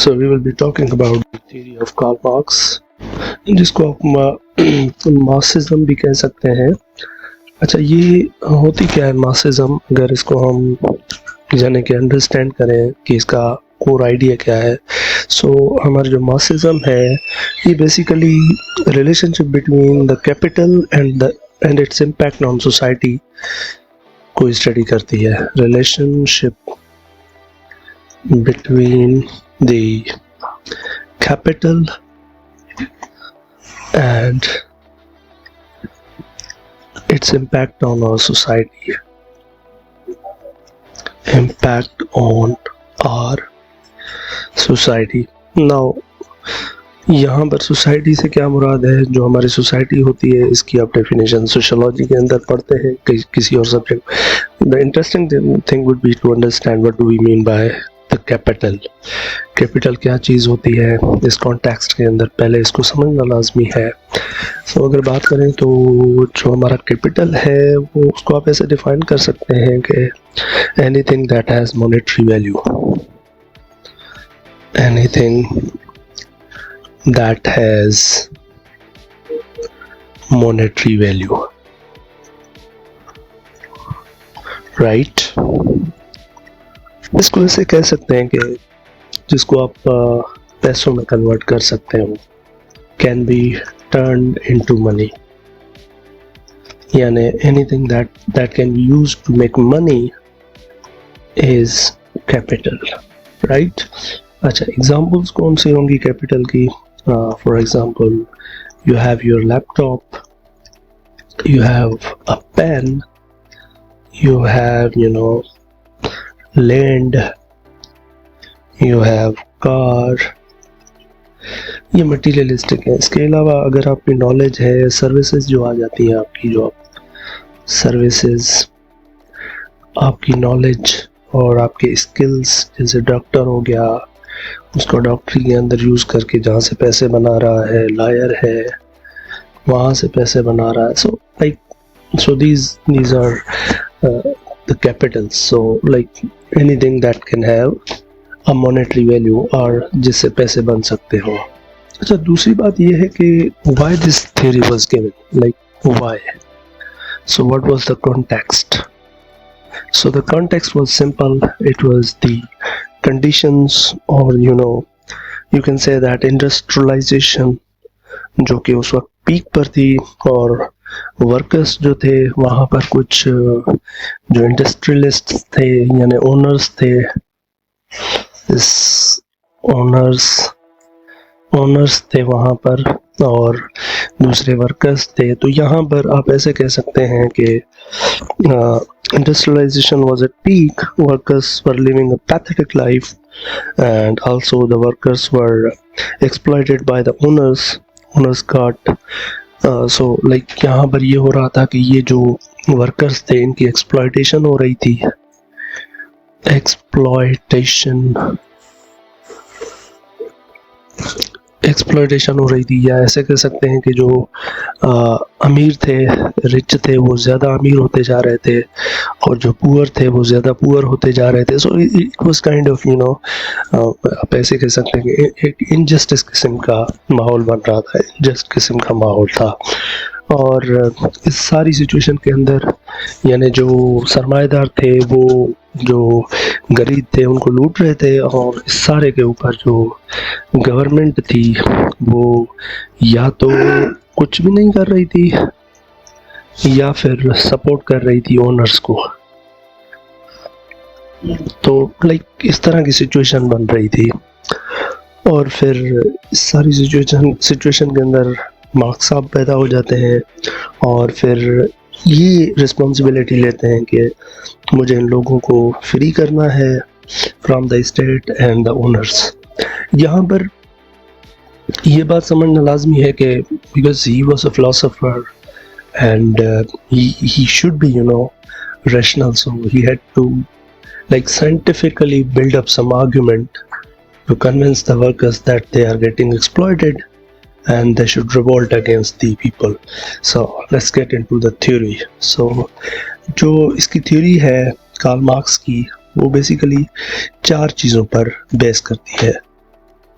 So we will be talking about the theory of Karl Marx, जिसको आप Marxism भी कह सकते हैं। अच्छा, ये होती क्या है मार्क्सिज्म? अगर इसको हम जाने के अंडरस्टैंड करें कि इसका कोर आइडिया क्या है, सो हमारा जो मार्क्सिज्म है ये basically relationship between the capital and its impact on society को स्टडी करती है। Relationship between the capital and its impact on our society. Impact on our society. Now, यहाँ पर सोसाइटी से क्या मुराद है? जो हमारी सोसाइटी होती है इसकी आप डेफिनेशन सोशियोलॉजी के अंदर पढ़ते हैं किसी और subject. The interesting thing would be to understand what do we mean by the capital. Capital क्या चीज़ होती है इस कॉन्टेक्स्ट के अंदर, पहले इसको समझना लाजमी है। तो अगर बात करें तो जो हमारा कैपिटल है वो उसको आप ऐसे डिफाइन कर सकते हैं कि anything that has monetary value, anything that has monetary value, right. इसको ऐसे कह सकते हैं कि जिसको आप पैसों में कन्वर्ट कर सकते हो, can be turned into money, यानी anything that can be used to make money is capital, right? अच्छा, examples कौन सी होंगी कैपिटल की? For example, you have your laptop, you have a pen, you have land, you have car। ये materialistic है। इसके अलावा अगर आपकी नॉलेज है, सर्विसेज जो आ जाती हैं आपकी, जो आप सर्विसेज, आपकी नॉलेज और आपके स्किल्स, जैसे डॉक्टर हो गया, उसको डॉक्टरी के अंदर यूज़ करके जहाँ से पैसे बना रहा है, लॉयर है वहाँ से पैसे बना रहा है। सो these are the capitals, so like anything that can have a monetary value और जिससे पैसे बन सकते हो। अच्छा, दूसरी बात ये है कि why this theory was given, like why? So what was the context? So the context was simple. It was the conditions, or you can say that industrialization जो कि उस वक्त पीक पर थी, और वर्कर्स जो थे वहाँ पर कुछ जो इंडस्ट्रियलिस्ट थे यानी ओनर्स थे, इस ओनर्स थे वहाँ पर, और दूसरे वर्कर्स थे। तो यहाँ पर आप ऐसे कह सकते हैं कि industrialization was at peak, workers were living a pathetic life and also the workers were exploited by the owners got so like यहाँ पर ये हो रहा था कि ये जो वर्कर्स थे इनकी एक्सप्लॉइटेशन हो रही थी। एक्सप्लॉइटेशन हो रही थी, या ऐसे कह सकते हैं कि जो अमीर थे, रिच थे, वो ज़्यादा अमीर होते जा रहे थे, और जो पुअर थे वो ज़्यादा पुअर होते जा रहे थे। So it was kind of आप ऐसे कह सकते हैं कि एक इनजस्टिस किस्म का माहौल बन रहा था, इनजस्ट किस्म का माहौल था। और इस सारी सिचुएशन के अंदर यानी जो सरमाएदार थे वो जो गरीब थे उनको लूट रहे थे, और इस सारे के ऊपर जो गवर्नमेंट थी वो या तो कुछ भी नहीं कर रही थी या फिर सपोर्ट कर रही थी ओनर्स को। तो लाइक इस तरह की सिचुएशन बन रही थी, और फिर इस सारी सिचुएशन के अंदर मार्क्स साहब पैदा हो जाते हैं, और फिर ये रिस्पॉन्सिबिलिटी लेते हैं कि मुझे इन लोगों को फ्री करना है from the state and the owners. यहाँ पर ये बात समझना लाजमी है कि because he was a philosopher and he should be rational, so he had to like scientifically build up some argument to convince the workers that they are getting exploited and they should revolt against the people. So let's get into the theory. So जो इसकी theory है Karl Marx की, वो basically 4 चीज़ों पर base करती है।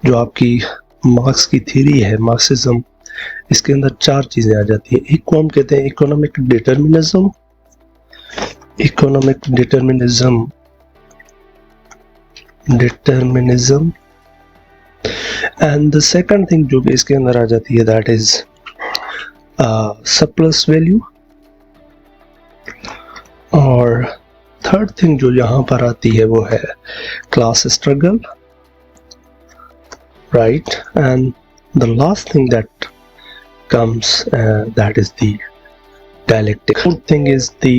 जो आपकी मार्क्स की थ्योरी है, मार्क्सिज्म, इसके अंदर 4 चीजें आ जाती हैं। एक को हम कहते हैं economic determinism, economic determinism, and the second thing जो कि इसके अंदर आ जाती है दैट इज सरप्लस वैल्यू, और थर्ड थिंग जो यहाँ पर आती है वो है class struggle, right, and the last thing that comes that is the dialectic. Fourth thing is the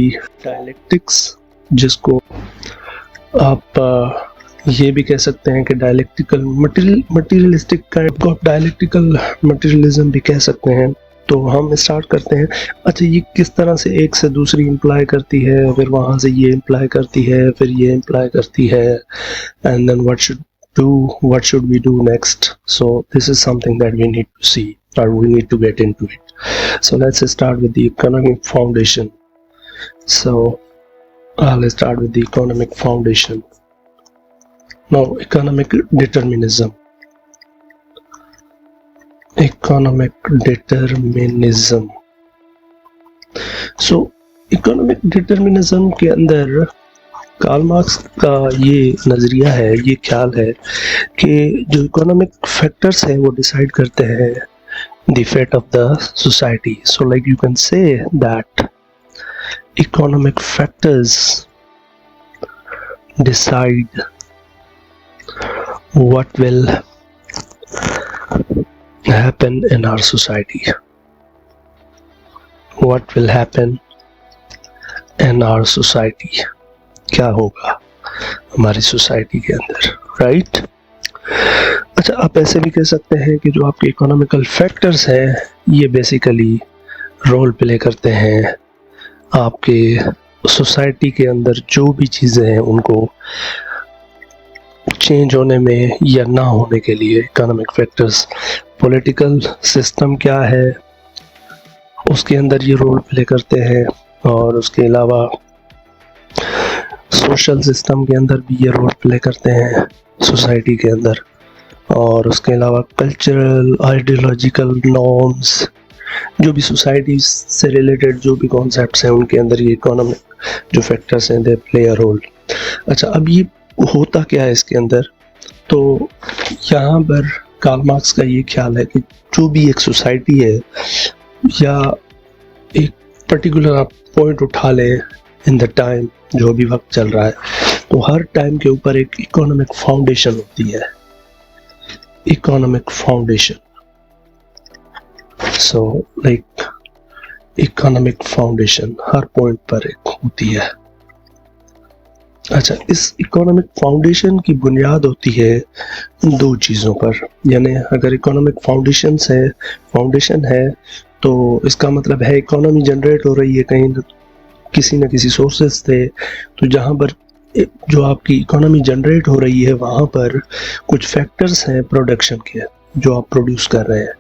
dialectics, जिसको आप ये भी कह सकते हैं कि dialectical materialistic kind of dialectical materialism भी कह सकते हैं। तो हम स्टार्ट करते हैं। अच्छा, ये किस तरह से एक से दूसरी इम्प्लाई करती है, फिर वहाँ से ये इम्प्लाई करती है, फिर ये इम्प्लाई करती है, and then what should we do next? So this is something that we need to see, or we need to get into it. So let's start with the economic foundation. So I'll start with the economic foundation. Now, economic determinism. Economic determinism. So economic determinism के अंदर Karl Marx का ये नज़रिया है, ये ख्याल है कि जो इकोनॉमिक फैक्टर्स हैं वो डिसाइड करते हैं the fate of the society. So like you can say that economic factors decide what will happen in our society, what will happen in our society, क्या होगा हमारी सोसाइटी के अंदर, राइट. अच्छा, आप ऐसे भी कह सकते हैं कि जो आपके इकोनॉमिकल फैक्टर्स हैं ये बेसिकली रोल प्ले करते हैं आपके सोसाइटी के अंदर जो भी चीज़ें हैं उनको चेंज होने में या ना होने के लिए. इकोनॉमिक फैक्टर्स, पॉलिटिकल सिस्टम क्या है उसके अंदर ये रोल प्ले करते हैं, और उसके अलावा सोशल सिस्टम के अंदर भी ये रोल प्ले करते हैं सोसाइटी के अंदर, और उसके अलावा कल्चरल, आइडियोलॉजिकल नॉर्म्स, जो भी सोसाइटी से रिलेटेड जो भी कॉन्सेप्ट्स हैं उनके अंदर ये इकोनॉमिक जो फैक्टर्स हैं दे प्ले अ रोल. अच्छा, अब ये होता क्या है इसके अंदर, तो यहाँ पर कार्ल मार्क्स का ये ख्याल है कि जो भी एक सोसाइटी है या एक पर्टिकुलर आप पॉइंट उठा लें इन द टाइम, जो भी वक्त चल रहा है, तो हर टाइम के ऊपर एक इकोनॉमिक फाउंडेशन होती है, economic foundation. So like economic foundation हर पॉइंट पर एक होती है. अच्छा, इस इकोनॉमिक फाउंडेशन की बुनियाद होती है 2 चीज़ों पर. यानी अगर इकोनॉमिक फाउंडेशन है तो इसका मतलब है इकोनॉमी जनरेट हो रही है कहीं किसी न किसी सोर्सेज से. तो जहाँ पर जो आपकी इकोनॉमी जनरेट हो रही है वहाँ पर कुछ फैक्टर्स हैं प्रोडक्शन के, जो आप प्रोड्यूस कर रहे हैं,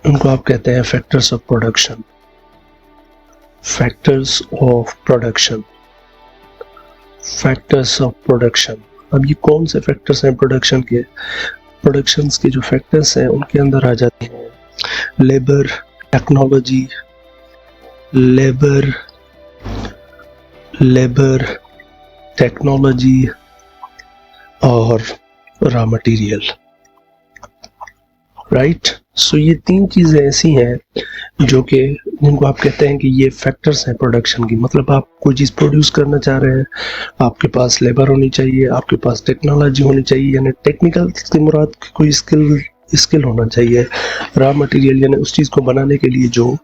उनको आप कहते हैं factors of production. Factors of production, factors of production. अब ये कौन से फैक्टर्स हैं प्रोडक्शन के? प्रोडक्शंस के जो फैक्टर्स हैं उनके अंदर आ जाते हैं लेबर, टेक्नोलॉजी, लेबर, टेक्नोलॉजी और रॉ मटेरियल, राइट. सो ये 3 चीज़ें ऐसी हैं जो कि जिनको आप कहते हैं कि ये फैक्टर्स हैं प्रोडक्शन की. मतलब आप कोई चीज़ प्रोड्यूस करना चाह रहे हैं, आपके पास लेबर होनी चाहिए, आपके पास टेक्नोलॉजी होनी चाहिए, यानी टेक्निकल से मुराद कोई स्किल होना चाहिए. रॉ मटेरियल यानी उस चीज़ को बनाने के लिए जो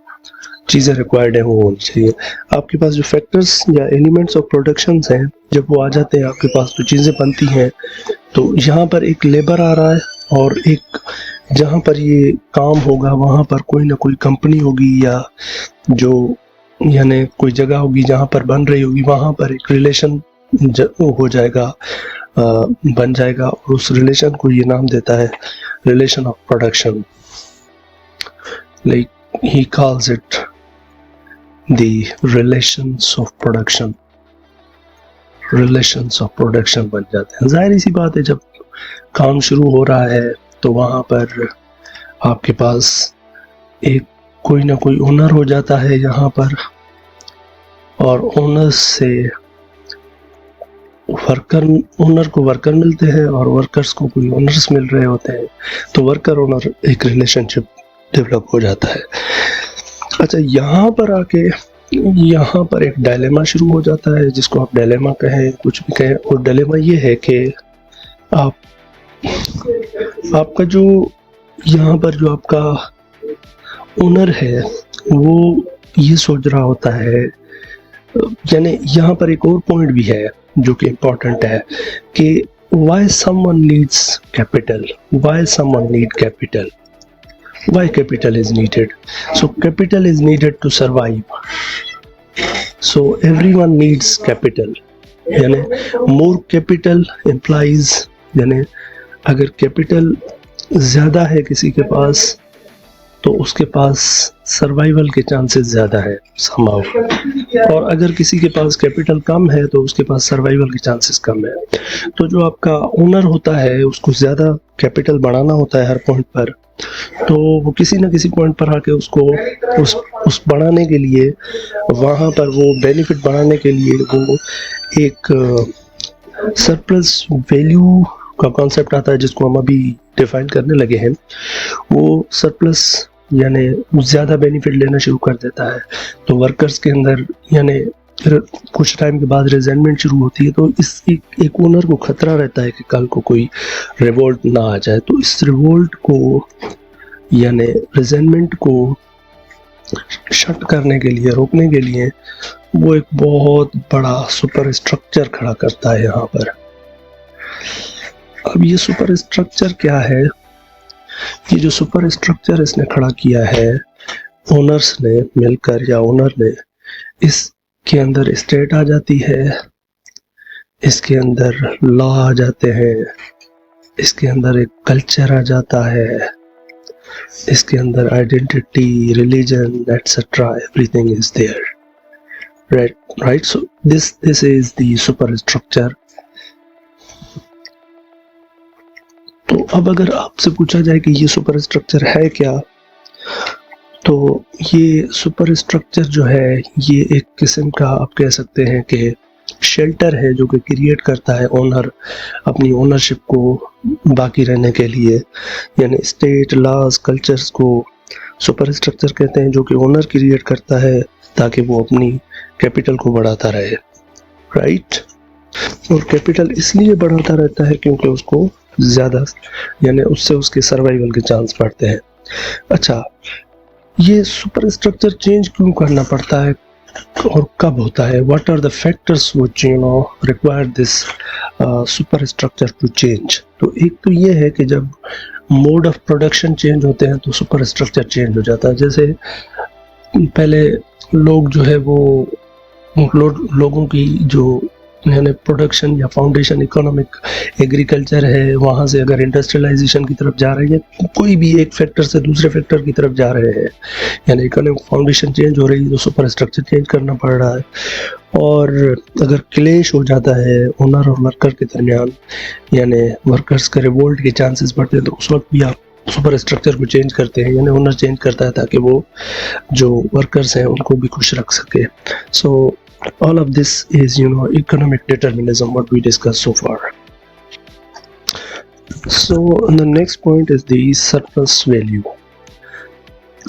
चीज़ें रिक्वायर्ड है वो होनी चाहिए. आपके पास जो फैक्टर्स या एलिमेंट्स ऑफ प्रोडक्शन हैं, जब वो आ जाते हैं आपके पास तो चीज़ें बनती हैं. तो यहाँ पर एक लेबर आ रहा है, और एक जहाँ पर ये काम होगा वहाँ पर कोई ना कोई कंपनी होगी या जो यानी कोई जगह होगी जहाँ पर बन रही होगी, वहाँ पर एक रिलेशन हो जाएगा, बन जाएगा, और उस रिलेशन को ये नाम देता है relation of production. Like he calls it the relations of production. Relations of production बन जाते हैं. जाहिर सी बात है, जब काम शुरू हो रहा है तो वहाँ पर आपके पास एक कोई ना कोई ओनर हो जाता है यहाँ पर, और ओनर से ओनर को वर्कर मिलते हैं और वर्कर्स को कोई ओनर्स मिल रहे होते हैं, तो वर्कर ओनर एक रिलेशनशिप डेवलप हो जाता है। अच्छा, यहाँ पर आके यहाँ पर एक डायलेमा शुरू हो जाता है, जिसको आप डायलेमा कहें कुछ भी कहें, और डायलेमा ये है कि आपका जो यहाँ पर जो आपका ओनर है वो ये सोच रहा होता है, यानी यहाँ पर एक और पॉइंट भी है जो कि इम्पोर्टेंट है कि why someone needs capital, why someone need capital, why capital is needed. So capital is needed to survive, so everyone needs capital, यानी more capital implies, यानी अगर कैपिटल ज़्यादा है किसी के पास तो उसके पास सर्वाइवल के चांसेस ज़्यादा है somehow, और अगर किसी के पास कैपिटल कम है तो उसके पास सर्वाइवल के चांसेस कम है। तो जो आपका ओनर होता है उसको ज़्यादा कैपिटल बढ़ाना होता है हर पॉइंट पर, तो वो किसी न किसी पॉइंट पर आके उसको उस बढ़ाने के लिए, वहाँ पर वो बेनिफिट बढ़ाने के लिए वो एक सरप्लस वैल्यू का कॉन्सेप्ट आता है, जिसको हम अभी डिफाइन करने लगे हैं। वो सरप्लस यानी ज़्यादा बेनिफिट लेना शुरू कर देता है, तो वर्कर्स के अंदर यानी कुछ टाइम के बाद रिजेंटमेंट शुरू होती है। तो इस एक ओनर को खतरा रहता है कि कल को कोई रिवोल्ट ना आ जाए, तो इस रिवोल्ट को यानी रिजेंटमेंट को शट करने के लिए, रोकने के लिए वो एक बहुत बड़ा सुपर स्ट्रक्चर खड़ा करता है यहाँ पर। अब ये सुपर स्ट्रक्चर क्या है? ये जो सुपर स्ट्रक्चर इसने खड़ा किया है ओनर्स ने मिलकर, या ओनर ने, इसके अंदर स्टेट आ जाती है, इसके अंदर लॉ आ जाते हैं, इसके अंदर एक कल्चर आ जाता है, इसके अंदर identity, religion etcetera, everything is there, right. So this is the super structure. तो अब अगर आपसे पूछा जाए कि ये सुपर स्ट्रक्चर है क्या, तो ये सुपर स्ट्रक्चर जो है ये एक किस्म का आप कह सकते हैं कि शेल्टर है जो कि क्रिएट करता है ओनर अपनी ओनरशिप को बाकी रहने के लिए, यानी स्टेट, लॉज, कल्चर्स को सुपर स्ट्रक्चर कहते हैं, जो कि ओनर क्रिएट करता है ताकि वो अपनी कैपिटल को बढ़ाता रहे, राइट। और कैपिटल इसलिए बढ़ाता रहता है क्योंकि उसको ज़्यादा यानी उससे उसके सर्वाइवल के चांस बढ़ते हैं। अच्छा, ये सुपर स्ट्रक्चर चेंज क्यों करना पड़ता है और कब होता है? What are the factors which require this super structure to change? तो एक तो ये है कि जब मोड ऑफ प्रोडक्शन चेंज होते हैं तो सुपर स्ट्रक्चर चेंज हो जाता है। जैसे पहले लोग जो है वो लोगों की जो यानी प्रोडक्शन या फाउंडेशन इकोनॉमिक एग्रीकल्चर है, वहाँ से अगर इंडस्ट्रियलाइजेशन की तरफ जा रही है, कोई भी एक फैक्टर से दूसरे फैक्टर की तरफ जा रहे हैं, यानी इकोनॉमिक फाउंडेशन चेंज हो रही है तो सुपर स्ट्रक्चर चेंज करना पड़ रहा है। और अगर क्लेश हो जाता है ओनर और वर्कर के दरमियान, यानी वर्कर्स का रिवोल्ट के चांसेस बढ़ते हैं, तो उस वक्त भी आप सुपर स्ट्रक्चर को चेंज करते हैं, यानी ओनर चेंज करता है ताकि वो जो वर्कर्स हैं उनको भी खुश रख सके। सो all of this is economic determinism, what we discussed so far. So the next point is the surplus value.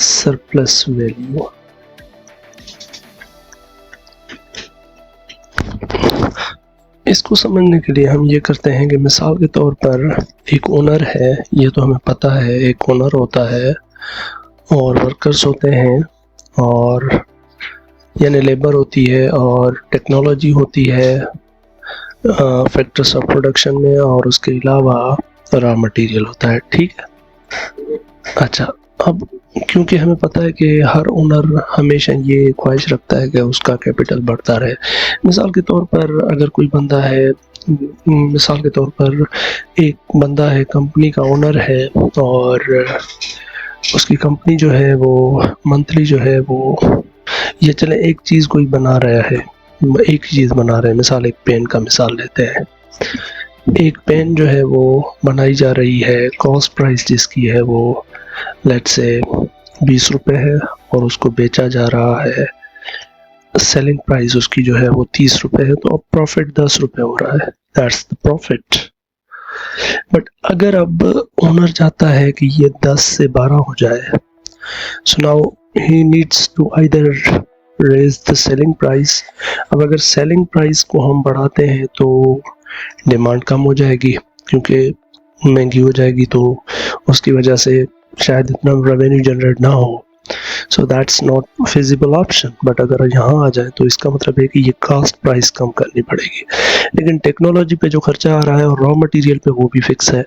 Surplus value. इसको समझने के लिए हम ये करते हैं कि मिसाल के तौर पर एक ओनर है, ये तो हमें पता है, एक ओनर होता है और वर्कर्स होते हैं, और यानी लेबर होती है, और टेक्नोलॉजी होती है फैक्टर्स ऑफ प्रोडक्शन में, और उसके अलावा रॉ मटेरियल होता है, ठीक है। अच्छा, अब क्योंकि हमें पता है कि हर ओनर हमेशा ये ख्वाहिश रखता है कि उसका कैपिटल बढ़ता रहे। मिसाल के तौर पर अगर कोई बंदा है, मिसाल के तौर पर एक बंदा है, कंपनी का ओनर है, और उसकी कंपनी जो है वो मंथली जो है वो ये चले एक चीज़ कोई बना रहा है, एक चीज़ बना रहे हैं, मिसाल एक पेन का मिसाल लेते हैं, एक पेन जो है वो बनाई जा रही है, कॉस्ट प्राइस जिसकी है वो लेट्स से 20 रुपये है और उसको बेचा जा रहा है, सेलिंग प्राइस उसकी जो है वो 30 रुपये है, तो अब प्रॉफिट 10 रुपये हो रहा है, दैट्स द प्रॉफिट। बट अगर अब ओनर चाहता है कि ये 10 से 12 हो जाए, so now he needs to either raise the selling price. अब अगर सेलिंग प्राइस को हम बढ़ाते हैं तो डिमांड कम हो जाएगी, क्योंकि महंगी हो जाएगी, तो उसकी वजह से शायद इतना रेवेन्यू जनरेट ना हो, so that's not feasible option. But अगर यहाँ आ जाए तो इसका मतलब है कि ये कास्ट प्राइस कम करनी पड़ेगी, लेकिन टेक्नोलॉजी पे जो खर्चा आ रहा है और रॉ मटेरियल पे वो भी फिक्स है,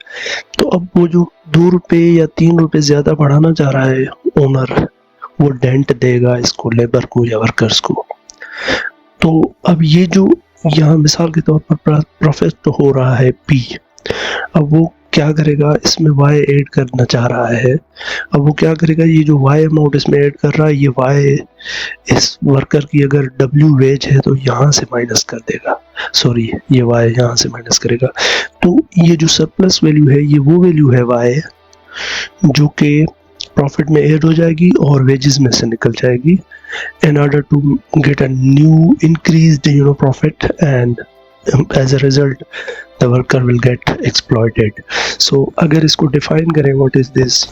तो अब वो जो 2 रुपये या 3 रुपये ज़्यादा बढ़ाना चाह रहा है ओनर, वो डेंट देगा इसको, लेबर को या वर्कर्स को। तो अब ये जो यहाँ मिसाल के तौर पर प्रॉफिट तो हो रहा है P, अब वो क्या करेगा, इसमें Y ऐड करना चाह रहा है। अब वो क्या करेगा, ये जो Y अमाउंट इसमें ऐड कर रहा है, ये Y इस वर्कर की अगर W वेज है तो यहाँ से माइनस कर देगा, सॉरी ये Y यहाँ से माइनस करेगा। तो ये जो सरप्लस वैल्यू है ये वो वैल्यू है Y जो कि प्रॉफिट में ऐड हो जाएगी और वेजेस में से निकल जाएगी, in order to get a new increased profit, and as a result the worker will get exploited. So अगर इसको define करें, what is this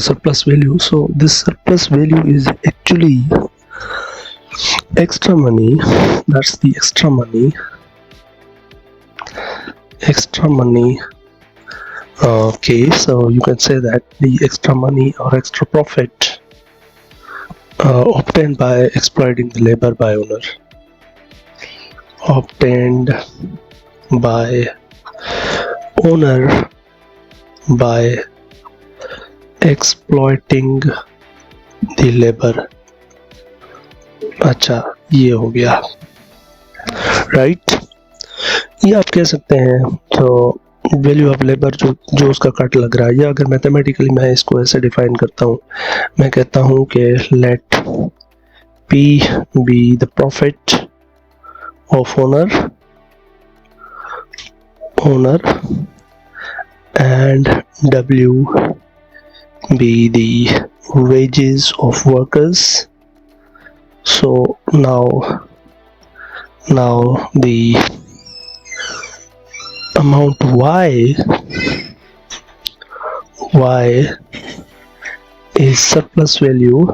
surplus value? So this surplus value is actually extra money, that's the extra money. Okay, so you can say that the extra money or extra profit obtained by exploiting the labor by owner, obtained by owner by exploiting the labor। अच्छा, ये हो गया, right. ये आप कह सकते हैं तो वैल्यू ऑफ लेबर जो उसका कट लग रहा है, या अगर मैथमेटिकली मैं इसको ऐसे डिफाइन करता हूँ, मैं कहता हूँ कि let P be the profit of owner and W be the wages of workers. So now the amount Y is surplus value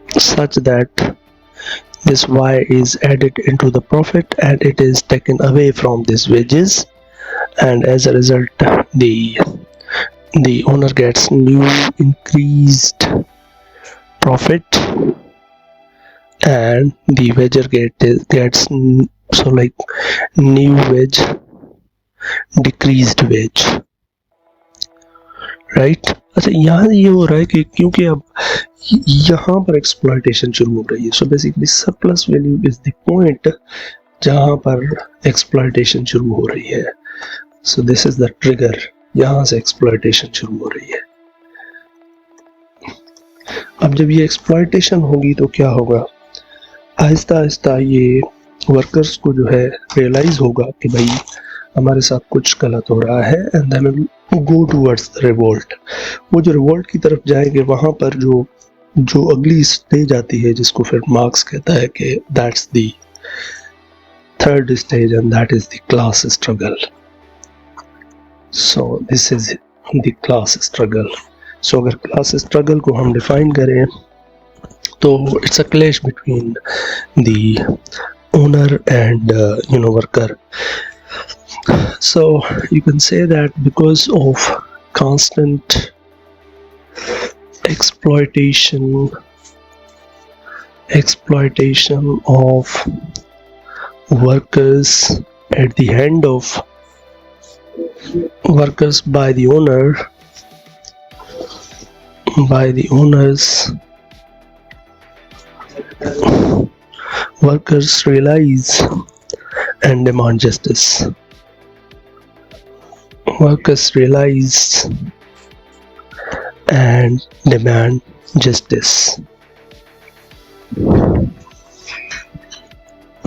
such that this Y is added into the profit and it is taken away from this wages, and as a result the owner gets new increased profit and the wager gets so like new wage decreased wage, right? अच्छा, यहाँ ये हो रहा है कि क्योंकि अब यहाँ पर एक्सप्लॉयटेशन शुरू हो रही है, so basically surplus value is the point जहाँ पर एक्सप्लॉयटेशन शुरू हो रही है। सो दिस इज द ट्रिगर, यहाँ से एक्सप्लॉयटेशन शुरू हो रही है। अब जब ये एक्सप्लॉयटेशन होगी तो क्या होगा, आहिस्ता आहिस्ता ये वर्कर्स को जो है रियलाइज होगा कि भाई हमारे साथ कुछ गलत हो रहा है, and then will go towards the revolt. वो जो रिवोल्ट की तरफ जाएंगे, वहाँ पर जो अगली स्टेज आती है जिसको फिर मार्क्स कहता है कि that's the third stage and that is the class struggle. So this is the class struggle. So अगर क्लास स्ट्रगल को हम डिफाइन करें तो it's a clash between the owner and worker. So you can say that because of constant exploitation of workers at the hand of workers by the owners, workers realize and demand justice. Workers realize and demand justice.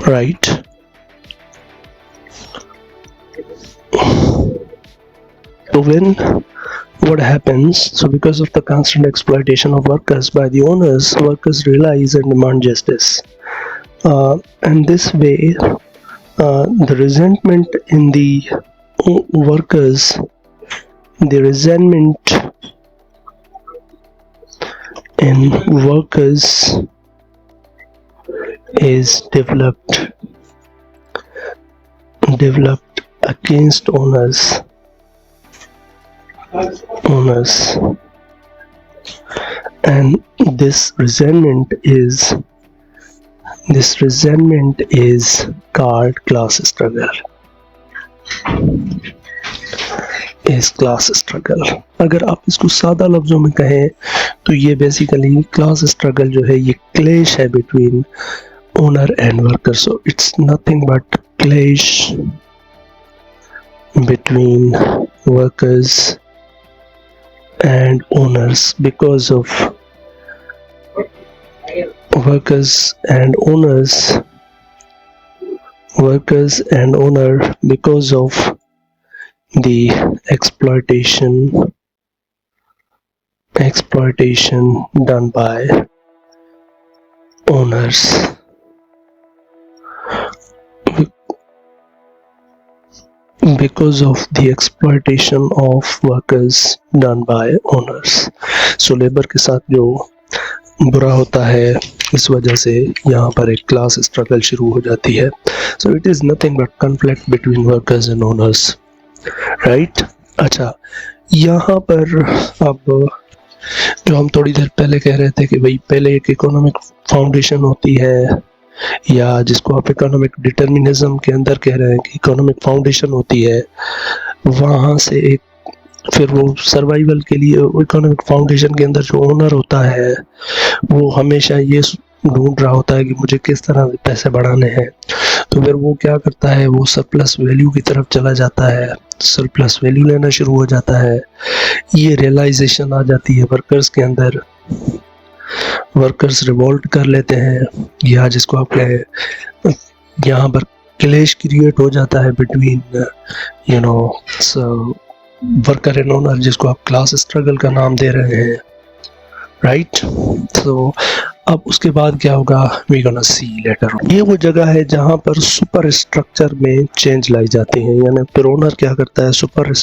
right? So when what happens, so because of the constant exploitation of workers by the owners, workers realize and demand justice, and this way the resentment in the workers, the resentment in workers is developed against owners, and this resentment is called class struggle. इस class struggle, अगर आप इसको सादा लफ्जों में कहें तो ये basically class struggle जो है ये क्लेश है between owner and worker. So it's nothing but clash between workers and owners because of workers and owner because of the exploitation done by owners. Because of the exploitation of workers done by owners. So labour के साथ जो बुरा होता है इस वजह से यहाँ पर एक क्लास स्ट्रगल शुरू हो जाती है. So it is nothing but conflict between workers and owners, right? अच्छा, यहाँ पर अब जो हम थोड़ी देर पहले कह रहे थे कि भाई पहले एक इकोनॉमिक फाउंडेशन होती है, या जिसको आप इकोनॉमिक डिटर्मिनिज्म के अंदर कह रहे हैं कि इकोनॉमिक फाउंडेशन होती है, वहाँ से एक फिर वो सर्वाइवल के लिए इकोनॉमिक फाउंडेशन के अंदर जो ओनर होता है वो हमेशा ये ढूंढ रहा होता है कि मुझे किस तरह से पैसे बढ़ाने हैं. तो फिर वो क्या करता है, वो सरप्लस वैल्यू की तरफ चला जाता है, सरप्लस वैल्यू लेना शुरू हो जाता है. ये रियलाइजेशन आ जाती है वर्कर्स के अंदर, वर्कर्स रिवोल्ट कर लेते हैं, या जिसको आप कहें यहाँ पर क्लेश क्रिएट हो जाता है बिटवीन वर्कर एंड ओनर, जिसको आप क्लास स्ट्रगल का नाम दे रहे हैं, राइट? तो अब उसके बाद क्या होगा, वी गोना सी लेटर. ये वो जगह है जहाँ पर सुपर स्ट्रक्चर में चेंज लाई जाती है, यानी फिर ओनर क्या करता है, सुपर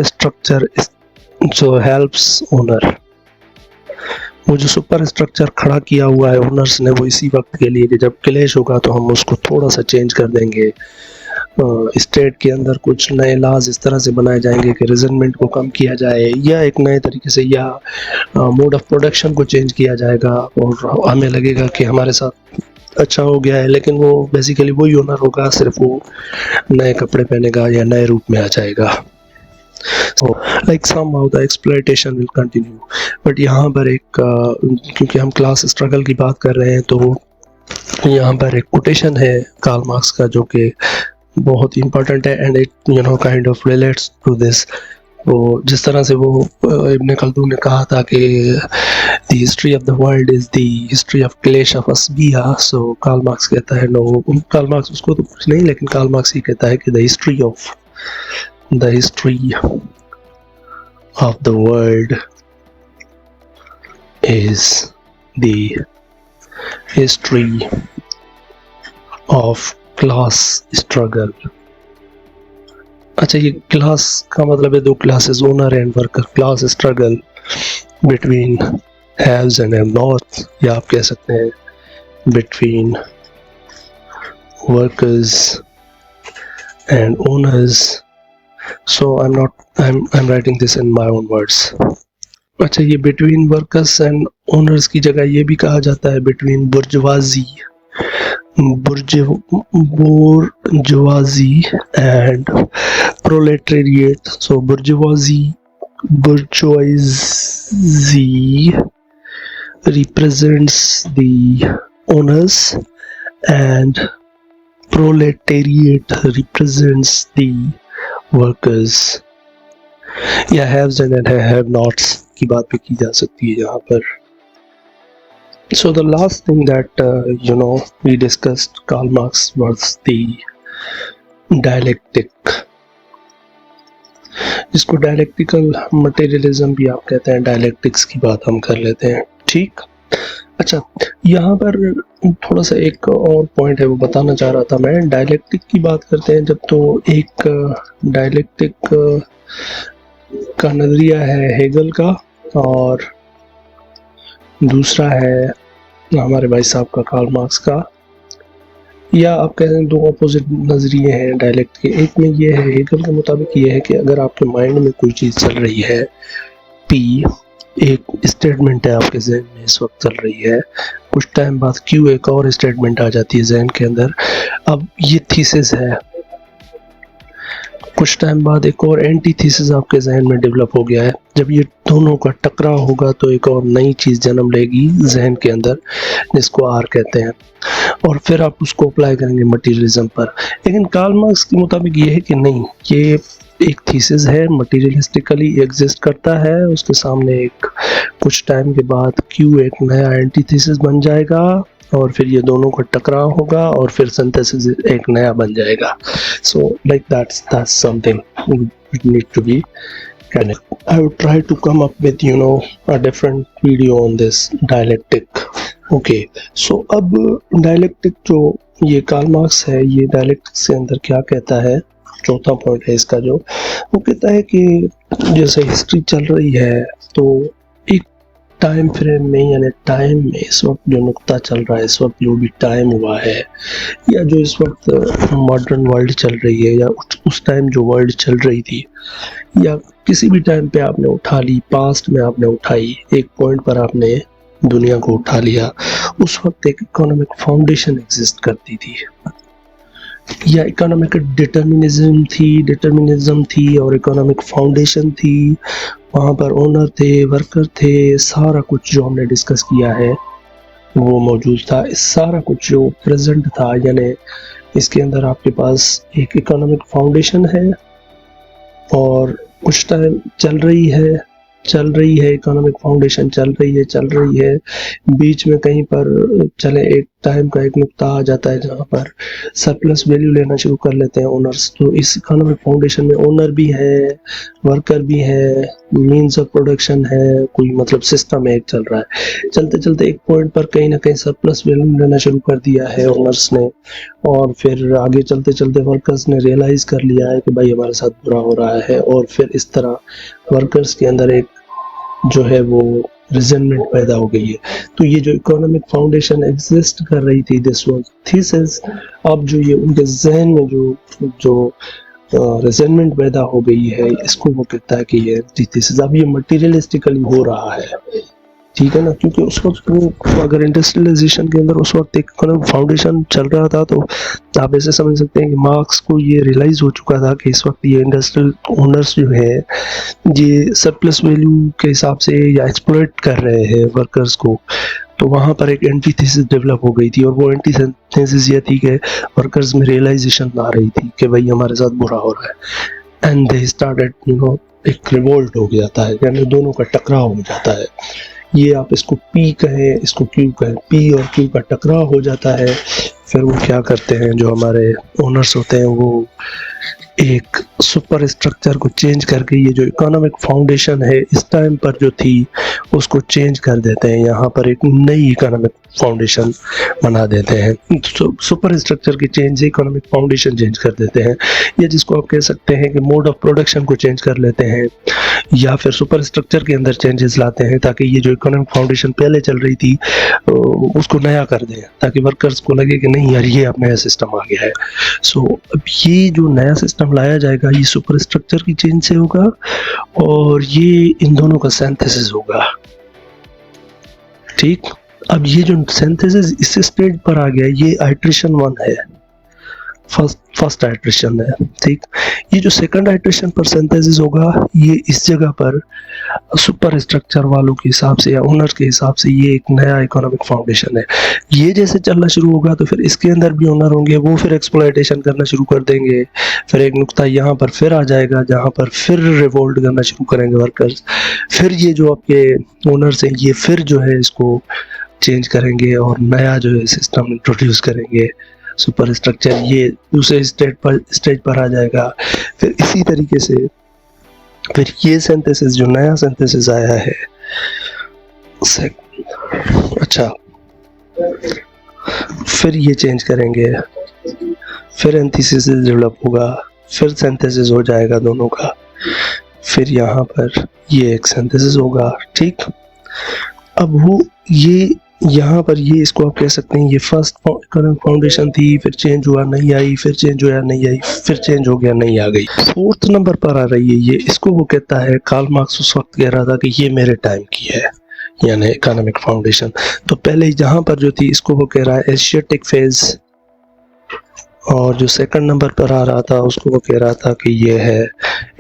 स्ट्रक्चर जो हेल्प्स ओनर, वो जो सुपर स्ट्रक्चर खड़ा किया हुआ है ओनर्स ने, वो इसी वक्त के लिए कि जब क्लेश होगा तो हम उसको थोड़ा सा चेंज कर देंगे. स्टेट के अंदर कुछ नए लॉज इस तरह से बनाए जाएंगे कि रिजनमेंट को कम किया जाए, या एक नए तरीके से, या मोड ऑफ प्रोडक्शन को चेंज किया जाएगा, और हमें लगेगा कि हमारे साथ अच्छा हो गया है, लेकिन वो बेसिकली वही ओनर होगा, सिर्फ वो नए कपड़े पहनेगा या नए रूप में आ जाएगा. So, like somehow the exploitation will continue. But यहाँ पर एक क्योंकि हम क्लास स्ट्रगल की बात कर रहे हैं तो यहाँ पर एक कोटेशन है कार्ल मार्क्स का जो कि बहुत इम्पोर्टेंट है, and it kind of relates to this. वो जिस तरह से वो इब्न खल्दून ने कहा था कि the history of the world is the history of क्लेश ऑफ असबिया. सो कार्ल मार्क्स कहता है, नो, कार्ल मार्क्स उसको तो कुछ नहीं, लेकिन कार्ल मार्क्स ही कहता है कि the history of the world is the history of class struggle. अच्छा, ये क्लास का मतलब है दो classes, owner and worker. Class struggle between haves and have not, या आप कह सकते हैं between workers and owners. So I'm writing this in my own words. अच्छा, ये between workers and owners की जगह ये भी कहा जाता है between bourgeoisie and proletariat. So bourgeoisie represents the owners and proletariat represents the workers. या हैव्स एंड हैव नॉट्स की बात भी की जा सकती है यहाँ पर. So the last thing that we discussed Karl Marx was the dialectic, जिसको डायलेक्टिकल मटेरियलिज्म भी आप कहते हैं। डायलेक्टिक्स की बात हम कर लेते हैं, ठीक। अच्छा, यहाँ पर थोड़ा सा एक और पॉइंट है वो बताना चाह रहा था मैं। डायलेक्टिक की बात करते हैं जब, तो एक डायलेक्टिक का नजरिया है हेगल का, और दूसरा है हमारे भाई साहब का कार्ल मार्क्स का, या आप कह रहे हैं दो अपोजिट नजरिए हैं डायलेक्ट के। एक में ये है, हेगल के मुताबिक ये है कि अगर आपके माइंड में कोई चीज़ चल रही है, पी एक स्टेटमेंट है आपके जहन में इस वक्त चल रही है, कुछ टाइम बाद क्यू एक और स्टेटमेंट आ जाती है जहन के अंदर, अब ये थीसिस है, कुछ टाइम बाद एक और एंटी थीसिस आपके जहन में डेवलप हो गया है। जब ये दोनों का टकराव होगा तो एक और नई चीज़ जन्म लेगी जहन के अंदर, जिसको आर कहते हैं, और फिर आप उसको अप्लाई करेंगे मटीरियलिज्म पर। लेकिन कार्ल मार्क्स के मुताबिक ये है कि नहीं, ये एक थीसिस है, मटीरियलिस्टिकली एग्जिस्ट करता है, उसके सामने एक कुछ टाइम के बाद क्यू एक नया एंटी थीसिस बन जाएगा, और फिर ये दोनों का टकराव होगा, और फिर सिंथेसिस एक नया बन जाएगा। So like that's something we need to be connect. I would try to come up with a different video on this dialectic. Okay, so अब डायलेक्टिक जो ये कार्ल मार्क्स है, ये डायलेक्टिक से अंदर क्या कहता है, चौथा पॉइंट है इसका, जो वो कहता है कि जैसे हिस्ट्री चल रही है तो एक टाइम फ्रेम में, यानी टाइम में इस वक्त जो नुक्ता चल रहा है, इस वक्त जो भी टाइम हुआ है, या जो इस वक्त मॉडर्न वर्ल्ड चल रही है, या उस टाइम जो वर्ल्ड चल रही थी, या किसी भी टाइम पे आपने उठा ली, पास्ट में आपने उठाई, एक पॉइंट पर आपने दुनिया को उठा लिया, उस वक्त एक इकोनॉमिक फाउंडेशन एग्जिस्ट करती थी, या इकोनॉमिक डिटर्मिनिज्म थी और इकोनॉमिक फाउंडेशन थी। वहाँ पर ओनर थे, वर्कर थे, सारा कुछ जो हमने डिस्कस किया है वो मौजूद था। इस सारा कुछ जो प्रेजेंट था, यानी इसके अंदर आपके पास एक इकोनॉमिक फाउंडेशन है, और कुछ टाइम चल रही है इकोनॉमिक फाउंडेशन चल रही है, बीच में कहीं पर चले एक टाइम का एक नुक्ता आ जाता है जहाँ पर सरप्लस वैल्यू लेना शुरू कर लेते हैं ओनर्स। तो इस इकोनॉमिक फाउंडेशन में ओनर भी है, वर्कर भी है, मीन्स ऑफ प्रोडक्शन है, कोई मतलब सिस्टम एक चल रहा है। चलते चलते एक पॉइंट पर कहीं ना कहीं सरप्लस वैल्यू लेना शुरू कर दिया है ओनर्स ने, और फिर आगे चलते चलते वर्कर्स ने रियलाइज कर लिया है कि भाई हमारे साथ बुरा हो रहा है, और फिर इस तरह वर्कर्स के अंदर एक जो है वो रिजेंटमेंट पैदा हो गई है। तो ये जो इकोनॉमिक फाउंडेशन एग्जिस्ट कर रही थी, दिस वाज थीसिस। अब जो ये उनके जहन में जो रिजेंटमेंट पैदा हो गई है, इसको वो कहता है कि ये थीसिस। अब ये मटेरियलिस्टिकली हो रहा है, ठीक है ना, क्योंकि उस वक्त वो अगर इंडस्ट्रियलाइजेशन के अंदर उस वक्त एक इकोनॉमिक फाउंडेशन चल रहा था, तो आप ऐसे समझ सकते हैं कि मार्क्स को ये रियलाइज हो चुका था कि इस वक्त ये इंडस्ट्रियल ओनर्स जो है ये सरप्लस वैल्यू के हिसाब से या एक्सप्लॉइट कर रहे हैं वर्कर्स को। तो वहाँ पर एक एंटीथेसिस डेवलप हो गई थी, और वो एंटीथेसिस ये थी कि वर्कर्स में रियलाइजेशन आ रही थी कि भाई हमारे साथ बुरा हो रहा है, एंड दे स्टार्टेड एक रिवोल्ट हो जाता है, यानी दोनों का टकराव हो जाता है। ये आप इसको पी कहें, इसको क्यू कहें, पी और क्यू का टकराव हो जाता है। फिर वो क्या करते हैं, जो हमारे ओनर्स होते हैं, वो एक सुपर स्ट्रक्चर को चेंज करके ये जो इकोनॉमिक फाउंडेशन है इस टाइम पर जो थी उसको चेंज कर देते हैं, यहाँ पर एक नई इकोनॉमिक फाउंडेशन बना देते हैं। सुपर स्ट्रक्चर की चेंज से इकोनॉमिक फाउंडेशन चेंज कर देते हैं, या जिसको आप कह सकते हैं कि मोड ऑफ प्रोडक्शन को चेंज कर लेते हैं, या फिर सुपर स्ट्रक्चर के अंदर चेंजेस लाते हैं ताकि ये जो इकोनॉमिक फाउंडेशन पहले चल रही थी उसको नया कर दें, ताकि वर्कर्स को लगे कि नहीं यार ये अब नया सिस्टम आ गया है। सो अब ये जो नया सिस्टम लाया जाएगा ये सुपर स्ट्रक्चर की चेंज से होगा, और ये इन दोनों का सिंथेसिस होगा, ठीक। अब ये जो सिंथेसिस इस स्टेज पर आ गया, ये आइट्रेशन 1 है, फर्स्ट आइट्रेशन है, ठीक। ये जो सेकंड आइट्रेशन पर सिंथेसिस होगा, ये इस जगह पर सुपर स्ट्रक्चर वालों के हिसाब से या ओनर के हिसाब से ये एक नया इकोनॉमिक फाउंडेशन है। ये जैसे चलना शुरू होगा तो फिर इसके अंदर भी ओनर होंगे, वो फिर एक्सप्लॉयटेशन करना शुरू कर देंगे। फिर एक नुक्ता यहाँ पर फिर आ जाएगा जहाँ पर फिर रिवोल्ट करना शुरू करेंगे वर्कर्स। फिर ये जो आपके ओनर्स हैं ये फिर जो है इसको चेंज करेंगे और नया जो है सिस्टम इंट्रोड्यूस करेंगे, सुपर स्ट्रक्चर ये दूसरे स्टेज पर आ जाएगा। फिर इसी तरीके से फिर ये सिंथेसिस जो नया सिंथेसिस आया है, अच्छा फिर ये चेंज करेंगे, फिर एंटीसिस डेवलप होगा, फिर सिंथेसिस हो जाएगा दोनों का, फिर यहाँ पर ये एक सिंथेसिस होगा, ठीक। अब वो ये यहाँ पर ये इसको आप कह सकते हैं ये फर्स्ट करंट फाउंडेशन थी, फिर चेंज हुआ नहीं आई, फिर चेंज हुआ नहीं आई, फिर चेंज हो गया नहीं आ गई। फोर्थ नंबर पर आ रही है ये, इसको वो कहता है, कार्ल मार्क्स उस वक्त कह रहा था कि ये मेरे टाइम की है, यानी इकोनॉमिक फाउंडेशन। तो पहले जहाँ पर जो थी इसको वो कह रहा है एशियाटिक फेज, और जो सेकंड नंबर पर आ रहा था उसको वो कह रहा था कि ये है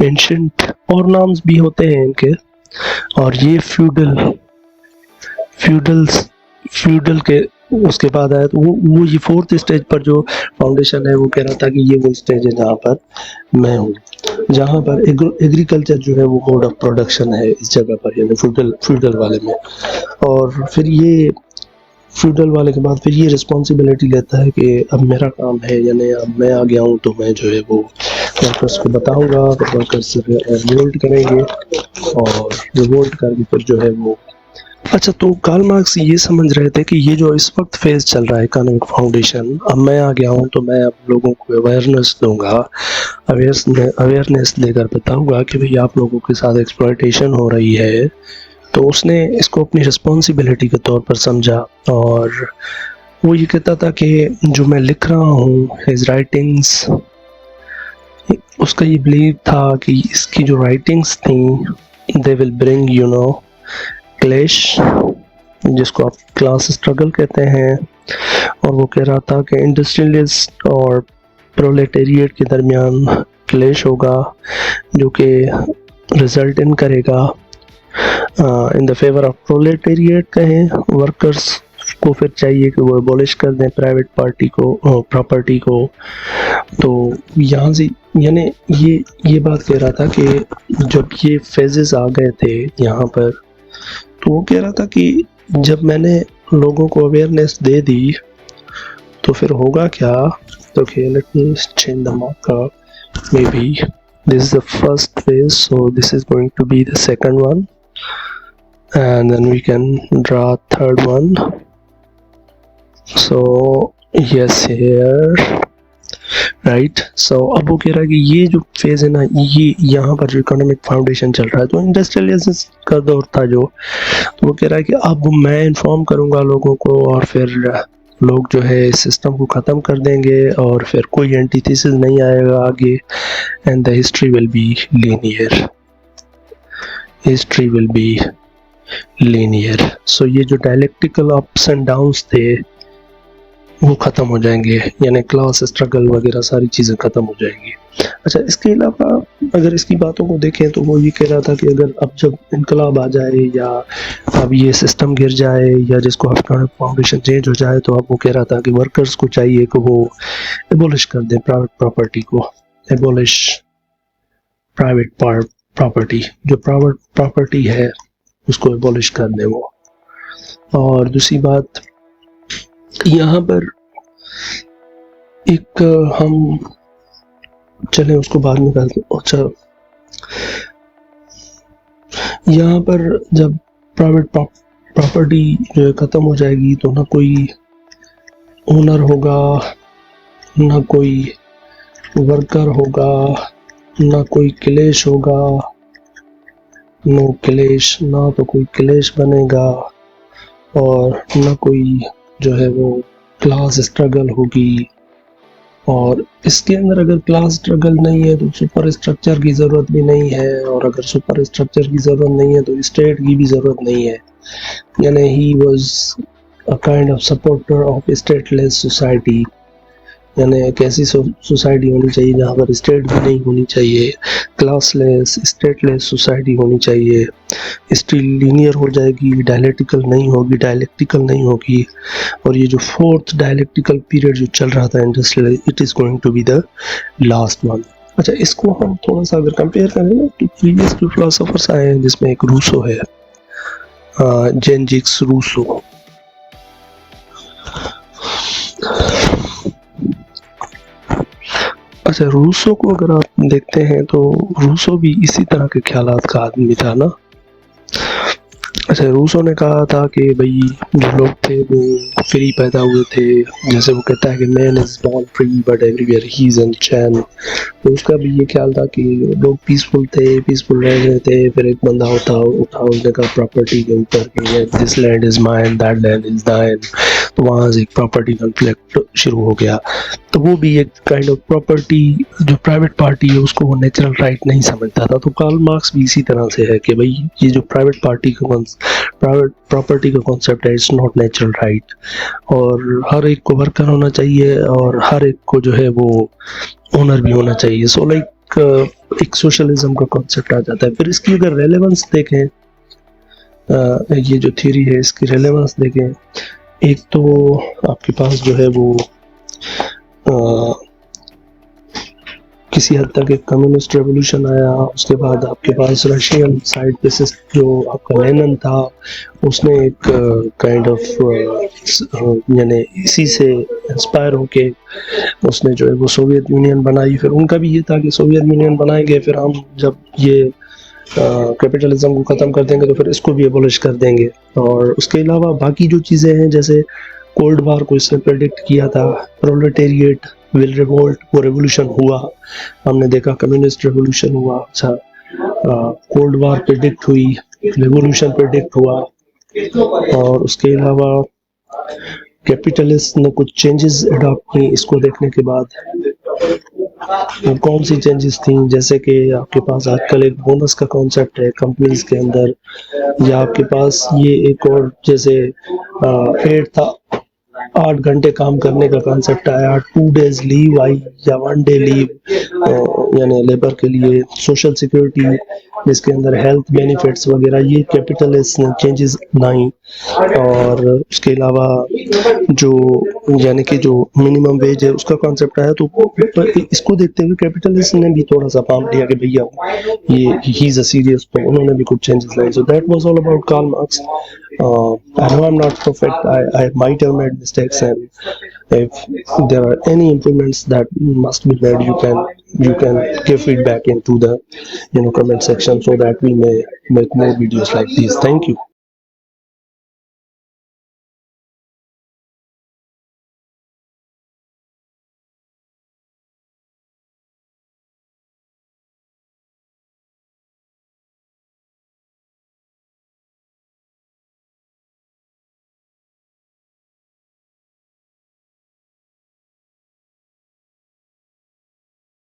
एंशिएंट, और नाम्स भी होते हैं इनके, और ये फ्यूडल के उसके बाद आया। तो वो ये फोर्थ स्टेज पर जो फाउंडेशन है वो कह रहा था कि ये वो स्टेज है जहाँ पर मैं हूँ, जहाँ पर एग्रीकल्चर जो है वो मोड ऑफ प्रोडक्शन है इस जगह पर, यानी फ्यूडल वाले में। और फिर ये फ्यूडल वाले के बाद फिर ये रिस्पॉन्सिबिलिटी लेता है कि अब मेरा काम है, यानी अब मैं आ गया हूँ तो मैं जो है वो वर्कर्स को बताऊंगा, तो वर्कर्स रिवोल्ट करेंगे और रिवोल्ट करके फिर जो है वो, अच्छा तो कार्ल मार्क्स ये समझ रहे थे कि ये जो इस वक्त फेज चल रहा है इकोनॉमिक फाउंडेशन, अब मैं आ गया हूँ तो मैं अब लोगों को अवेयरनेस दूंगा, अवेयरनेस देकर बताऊंगा कि भाई आप लोगों के साथ एक्सप्लॉयटेशन हो रही है। तो उसने इसको अपनी रिस्पॉन्सिबिलिटी के तौर पर समझा, और वो ये कहता था कि जो मैं लिख रहा हूँ हिज राइटिंग्स, उसका ये बिलीव था कि इसकी जो राइटिंग्स थी they will bring you know clash, जिसको आप क्लास स्ट्रगल कहते हैं। और वो कह रहा था कि इंडस्ट्रियलिस्ट और प्रोलेटेरिएट के दरमियान क्लैश होगा, जो कि रिजल्ट इन करेगा in the favour of proletariat कहें, वर्कर्स को फिर चाहिए कि वो एबॉलिश कर दें प्राइवेट पार्टी को, प्रॉपर्टी को। तो यहाँ से यानी ये बात कह रहा था कि जब ये फेजेस आ गए थे यहाँ पर, तो वो कह रहा था कि जब मैंने लोगों को अवेयरनेस दे दी तो फिर होगा क्या। तो let me change the marker, maybe this is the first phase, so this is going to be the second one, and then we can draw third one. So yes, here right. So अब वो कह रहा है कि ये जो phase है ना, ये यहाँ पर जो इकोनॉमिक फाउंडेशन चल रहा है, तो इंडस्ट्रियलाइजेशन का दौर था जो, तो वो कह रहा है कि अब मैं इन्फॉर्म करूँगा लोगों को, और फिर लोग जो है इस सिस्टम को ख़त्म कर देंगे, और फिर कोई एंटीथेसिस नहीं आएगा आगे, and the history will be linear, history will be linear. So ये जो डायलेक्टिकल अप्स एंड डाउन्स थे वो ख़त्म हो जाएंगे, यानी क्लास स्ट्रगल वगैरह सारी चीज़ें ख़त्म हो जाएंगी। अच्छा, इसके अलावा अगर इसकी बातों को देखें तो वो ये कह रहा था कि अगर अब जब इनकलाब आ जाए, या अब ये सिस्टम गिर जाए, या जिसको इकोनॉमिक फाउंडेशन चेंज हो जाए, तो अब वो कह रहा था कि वर्कर्स को चाहिए कि वो एबॉलिश कर दें प्राइवेट प्रॉपर्टी को, एबॉलिश प्राइवेट प्रॉपर्टी, जो प्राइवेट प्रॉपर्टी है उसको एबॉलिश कर दें वो। और दूसरी बात यहाँ पर एक हम चले उसको बाद में करते। अच्छा, यहाँ पर जब प्राइवेट प्रॉपर्टी जो है ख़त्म हो जाएगी, तो ना कोई ओनर होगा, ना कोई वर्कर होगा, ना कोई क्लेश होगा, नो क्लेश, ना तो कोई क्लेश बनेगा, और ना कोई जो है वो क्लास स्ट्रगल होगी। और इसके अंदर अगर क्लास स्ट्रगल नहीं है तो सुपर स्ट्रक्चर की ज़रूरत भी नहीं है, और अगर सुपर स्ट्रक्चर की ज़रूरत नहीं है तो स्टेट की भी ज़रूरत नहीं है। यानी he was a kind of supporter of stateless society, यानी एक ऐसी सोसाइटी होनी चाहिए जहाँ पर स्टेट भी नहीं होनी चाहिए, क्लासलेस स्टेटलेस सोसाइटी होनी चाहिए। हिस्ट्री लीनियर हो जाएगी, डायलेक्टिकल नहीं होगी। और ये जो फोर्थ डायलेक्टिकल पीरियड जो चल रहा था industrial, it is going to be the last one. अच्छा, इसको हम थोड़ा सा अगर कंपेयर करें ना, तो प्रीवियस जो फिलोसोफर्स आए हैं, जिसमें एक रूसो है, जेन जिक्स रूसो, अच्छा, रूसो को अगर आप देखते हैं तो रूसो भी इसी तरह के ख्यालात का आदमी था ना। अच्छा, रूसो ने कहा था कि भाई जो लोग थे वो फ्री पैदा हुए थे, जैसे वो कहता है कि man is born free but everywhere he is in chain. तो उसका भी ये ख्याल था कि लोग पीसफुल थे, पीसफुल रह रहे थे। फिर एक बंदा उठा उसने कहा प्रॉपर्टी के ऊपर कि this land is mine, that land is thine. तो वहाँ से एक प्रॉपर्टी कॉन्फ्लिक्ट शुरू हो गया। तो वो भी एक काइंड ऑफ प्रॉपर्टी, जो प्राइवेट पार्टी है उसको वो नेचुरल राइट नहीं समझता था। तो कार्ल मार्क्स भी इसी तरह से है कि भाई ये जो प्राइवेट प्रॉपर्टी का कॉन्सेप्ट है, इट्स नॉट नेचुरल राइट, और हर एक को वर्कर होना चाहिए और हर एक को जो है वो ओनर भी होना चाहिए। सो लाइक एक सोशलिज्म का कॉन्सेप्ट आ जाता है। फिर इसकी अगर रेलेवेंस देखें, ये जो थ्योरी है इसकी रेलेवेंस देखें, एक तो आपके पास जो है वो किसी हद तक एक कम्युनिस्ट रेवोल्यूशन आया। उसके बाद आपके पास रशियन साइड पे जो आपका लेनिन था, उसने एक काइंड ऑफ यानी इसी से इंस्पायर होके उसने जो है वो सोवियत यूनियन बनाई। फिर उनका भी ये था कि सोवियत यूनियन बनाएंगे, फिर हम जब ये कैपिटलिज्म को ख़त्म कर देंगे तो फिर इसको भी एबॉलिश कर देंगे। और उसके अलावा बाकी जो चीज़ें हैं, जैसे कोल्ड वार को इसने प्रेडिक्ट किया था, प्रोलेटेरिएट विल रिवोल्ट, वो रेवोल्यूशन हुआ, हमने देखा कम्युनिस्ट रेवोल्यूशन हुआ। अच्छा, कोल्ड वार प्रेडिक्ट हुई, रेवोल्यूशन प्रेडिक्ट हुआ। और उसके अलावा कैपिटलिस्ट ने कुछ चेंजेस अडॉप्ट की इसको देखने के बाद। कौन सी चेंजेस थी, जैसे कि आपके पास आजकल एक बोनस का कॉन्सेप्ट है कंपनीज के अंदर, या आपके पास ये एक और जैसे 8 घंटे काम करने का कॉन्सेप्ट आया, 2 डेज लीव आई या 1 डे लीव, यानी लेबर के लिए सोशल सिक्योरिटी, जिसके अंदर हेल्थ बेनिफिट्स वगैरह, ये कैपिटलिस्ट ने चेंजेस लाई। और उसके अलावा जो यानी कि जो मिनिमम वेज है उसका कॉन्सेप्ट आया। तो इसको देखते हुए कैपिटलिस्ट ने भी थोड़ा सा पाम लिया कि भैया ये ही इज अ सीरियस, तो उन्होंने भी कुछ चेंजेस लाए। So that was all about Karl Marx. I know I'm not perfect. I might have made mistakes, and if there are any improvements that must be made, you can give feedback into the comment section so that we may make more videos like these. Thank you.